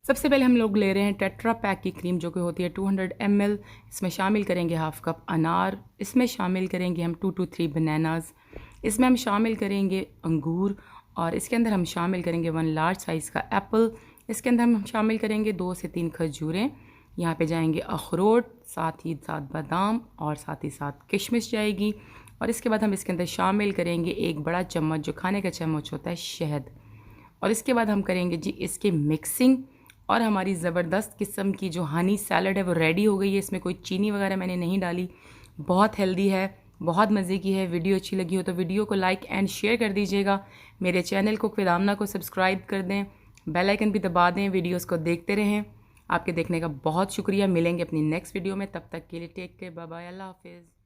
सबसे पहले हम लोग ले रहे हैं टेट्रा पैक की क्रीम जो कि होती है 200 ml। इसमें शामिल करेंगे हाफ़ कप अनार, इसमें शामिल करेंगे हम 2 to 3 बनानास, इसमें हम शामिल करेंगे अंगूर, और इसके अंदर हम शामिल करेंगे 1 लार्ज साइज़ का एप्पल। इसके अंदर हम शामिल करेंगे 2 से 3 खजूरें। यहाँ पे जाएंगे अखरोट, साथ ही साथ बादाम, और साथ ही साथ किशमिश जाएगी। और इसके बाद हम इसके अंदर शामिल करेंगे 1 बड़ा चम्मच, जो खाने का चम्मच होता है, शहद। और इसके बाद हम करेंगे जी इसकी मिक्सिंग, और हमारी ज़बरदस्त किस्म की जो हनी सैलड है वो रेडी हो गई है। इसमें कोई चीनी वगैरह मैंने नहीं डाली, बहुत हेल्दी है, बहुत मज़े की है। वीडियो अच्छी लगी हो तो वीडियो को लाइक एंड शेयर कर दीजिएगा। मेरे चैनल को फिदामना को सब्सक्राइब कर दें, बेल आइकन भी दबा दें, वीडियोस को देखते रहें। आपके देखने का बहुत शुक्रिया। मिलेंगे अपनी नेक्स्ट वीडियो में, तब तक के लिए टेक केयर, बाय बाय, अल्लाह हाफिज़।